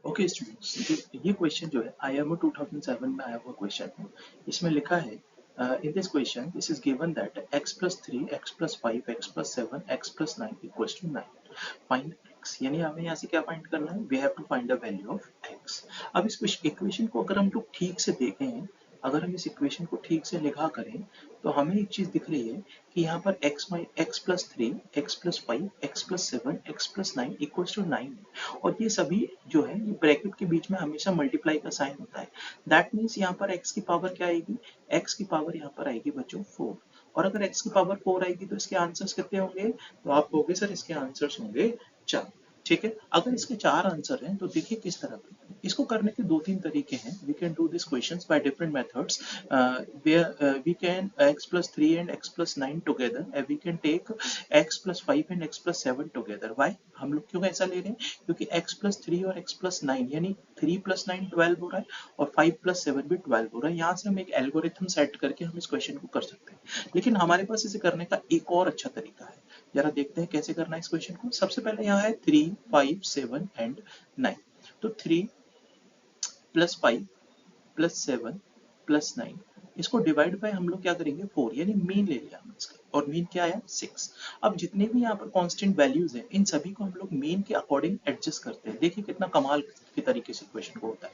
Okay students, ये question जो है IMO 2007 में आया हुआ क्वेश्चन है। इसमें लिखा है in this question this is given that x+3 x+5 x+7 x+9 equals to 9। Find x, यानी हमें यहाँ से क्या फाइंड करना है, we have to find the value of x। अब इस इक्वेशन को अगर हम लोग ठीक से देखें, अगर हम इस इक्वेशन को ठीक से लिखा करें तो हमें एक चीज दिख रही है कि यहाँ पर x+3 x+5 x+7 x+9 equals to 9 है। और ये सभी जो है ये ब्रैकेट के बीच में हमेशा मल्टीप्लाई का साइन होता है। दैट मीन्स यहाँ पर x की पावर क्या आएगी, x की पावर यहाँ पर आएगी बच्चों 4। और अगर x की पावर 4 आएगी तो इसके आंसर्स कितने होंगे, तो आप कहोगे सर इसके आंसर्स होंगे 4। ठीक है, अगर इसके 4 आंसर हैं तो देखिए किस तरह पे इसको करने के 2-3 तरीके हैं। We can do this questions by different methods where we can x+3 and x+9 together and we can take x+5 and x+7 together। why हम लोग क्यों ऐसा ले रहे हैं, क्योंकि x+3 और x+9 यानी 3 + 9 12 हो रहा है और 5 + 7 भी 12 हो रहा है। यहाँ से हम एक एल्गोरिथम सेट करके हम इस क्वेश्चन को कर सकते हैं। लेकिन हमारे पास इसे करने का एक और अच्छा तरीका है, जरा देखते हैं कैसे करना है इस क्वेश्चन को। सबसे पहले यहाँ है 3 5 7 एंड 9, तो 3 + 5 + 7 + 9 इसको डिवाइड बाय हम लोग क्या करेंगे 4, यानी मीन ले लिया हमने इसका, और मीन क्या आया 6। अब जितने भी यहाँ पर कांस्टेंट वैल्यूज हैं इन सभी को हम लोग मीन के अकॉर्डिंग एडजस्ट करते हैं। देखिए कितना कमाल के तरीके से क्वेश्चन को होता है।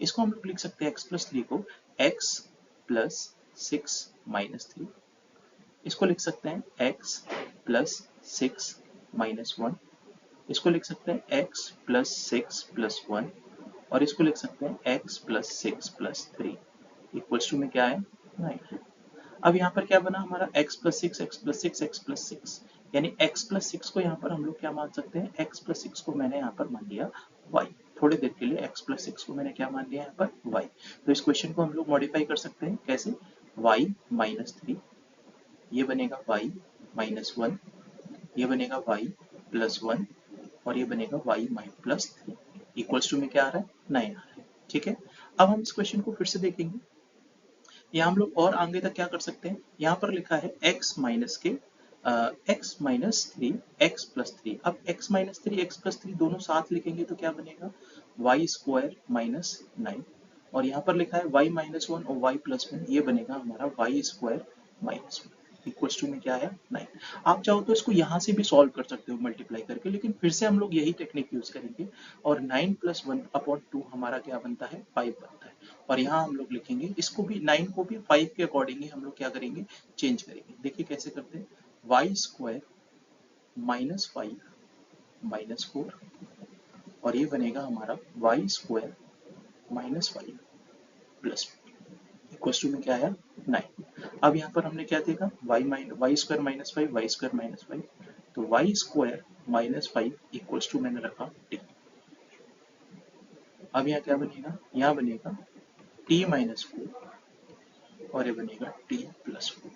इसको हम लोग लिख सकते हैं x+3 को x + 6 - 3, इसको लिख सकते हैं x + 6 - 1, इसको लिख सकते हैं x + 6 + 1, और इसको लिख सकते हैं x + 6 + 3 इक्वल्स टू में क्या है 9। अब यहाँ पर क्या बना हमारा x + 6 x + 6 x + 6, यानी x + 6 को यहाँ पर हम लोग क्या मान सकते हैं, x + 6 को मैंने यहाँ पर मान लिया y। थोड़ी देर के लिए x + 6 को मैंने क्या मान लिया यहाँ पर y। तो इस क्वेश्चन को हम लोग मॉडिफाई कर सकते हैं कैसे, y - 3, ये बनेगा y - 1, ये बनेगा y + 1, और ये बनेगा y + 3 इक्वल्स टू में क्या आ रहा है 9 आ रहा है। ठीक है, अब हम इस क्वेश्चन को फिर से देखेंगे। यहाँ हम लोग और आगे तक क्या कर सकते हैं, यहाँ पर लिखा है x - 3 x + 3। अब x - 3 x + 3 दोनों साथ लिखेंगे तो क्या बनेगा y² - 9, और यहाँ पर लिखा है y - 1 और y + 1, ये बनेगा हमारा y² - 1 इक्वल्स टू में क्या है 9। आप चाहो तो इसको यहाँ से भी सॉल्व कर सकते हो मल्टीप्लाई करके, लेकिन फिर से हम लोग यही टेक्निक यूज करेंगे, और 9 + 1/2 हमारा क्या बनता है 5 बनता है। और यहाँ हम लोग लिखेंगे इसको भी 9 को भी 5 के अकॉर्डिंग ही हम लोग क्या करेंगे चेंज करेंगे। देखिए कैसे करते हैं, y² - 5 - 4, और ये बनेगा हमारा y² - 5 + 4 इक्वल्स टू में क्या आया 9। अब यहाँ पर हमने क्या देखा y² - 5 y² - 5, तो y² - 5 इक्वल्स टू मैंने रखा t। अब यहाँ क्या बनेगा, यहाँ बनेगा t - 4, और ये बनेगा t + 4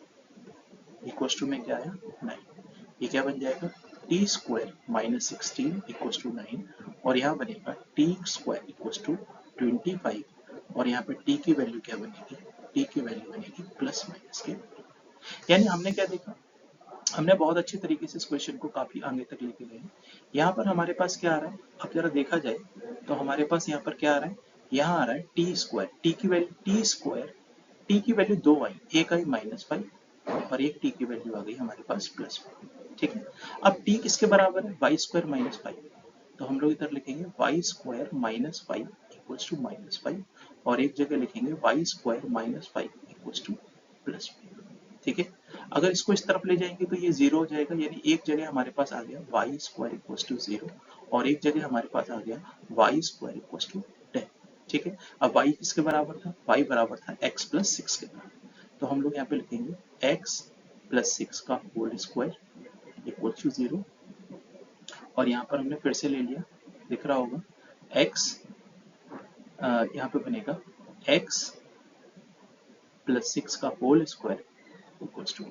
इक्वल्स टू में क्या आया 9। ये क्या बन जाएगा t² - 16 इक्वल्स टू 9, और यहाँ बनेगा t² इक्वल्स टू 25, और यहाँ पे t की वैल्यू क्या बनेगी, t की वैल्यू बनेगी ± के। यानी हमने क्या देखा, हमने बहुत अच्छे तरीके से इस क्वेश्चन को काफी आगे तक लेके गए। यहाँ पर हमारे पास क्या आ रहा है, अब जरा देखा जाए तो हमारे पास यहाँ पर क्या आ रहा है, यहाँ आ रहा है t², t की वैल्यू t की वैल्यू 2 आई, एक आई -5 और एक t की वैल्यू आ गई हमारे पास +5। ठीक है, अब t किसके बराबर है y² - 5, तो हम लोग इधर लिखेंगे y² - 5 इक्वल्स टू -5, और एक जगह लिखेंगे y² - 5 इक्वल्स टू +5। ठीक है, अगर इसको इस तरफ ले जाएंगे तो ये 0 हो जाएगा, यानी एक जगह हमारे पास आ गया y² इक्वल्स टू 0, और एक जगह हमारे पास आ गया y² इक्वल्स टू 10। ठीक है, अब y किसके बराबर था, y बराबर था x + 6 के बराबर, तो हम लोग यहाँ पे लिखेंगे x + 6 का होल स्क्वायर इक्वल्स टू 0, और यहाँ पर हमने फिर से ले लिया, दिख रहा होगा x यहाँ पे बनेगा x + 6 का होल स्क्वायर इक्वल्स टू 10।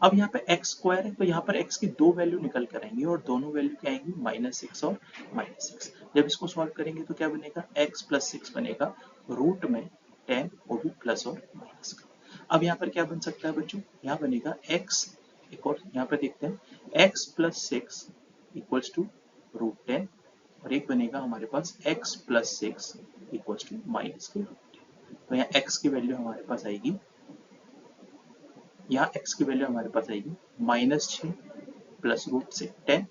अब यहाँ पे x² है तो यहाँ पर x की दो वैल्यू निकल कर आएंगी, और दोनों वैल्यू क्या आएंगी -6 और -6। जब इसको सॉल्व करेंगे तो क्या बनेगा x + 6 बनेगा रूट में 10, वो भी प्लस और माइनस का। अब यहाँ पर क्या बन सकता है बच्चों, यहाँ बनेगा x, एक और यहाँ पे देखते हैं x + 6 इक्वल्स टू रूट 10, और एक बनेगा हमारे पास x plus 6 equal to minus के रूट 10। तो यहाँ x की वैल्यू हमारे पास आएगी, यहाँ x की वैल्यू हमारे पास आएगी -6 प्लस रूट से 10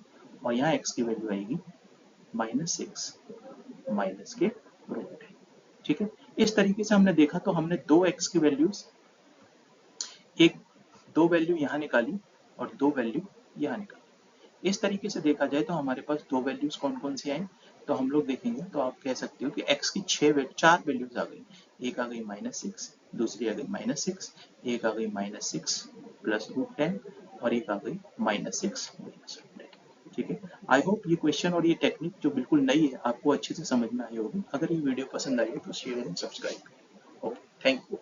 और यहाँ x की वैल्यू आएगी -6 माइनस के रूट 10। ठीक है, इस तरीके से हमने देखा तो हमने दो x की वैल्यूज, दो वैल्यू यहाँ निकाली और दो वैल्यू यहाँ निकाली। इस तरीके से देखा जाए तो हमारे पास दो वैल्यूज कौन कौन सी आई, तो हम लोग देखेंगे तो आप कह सकते हो कि x की चार वैल्यूज आ गई। एक आ गई -6, दूसरी आ गई -6, एक आ गई -6 प्लस रूट 10 और एक आ गई -6 माइनस रूट 10। ठीक है, आई होप ये क्वेश्चन और ये टेक्निक जो बिल्कुल नई है आपको अच्छे से समझ में आई होगी। अगर ये वीडियो पसंद आई हो तो शेयर एंड सब्सक्राइब करें। Okay, thank you.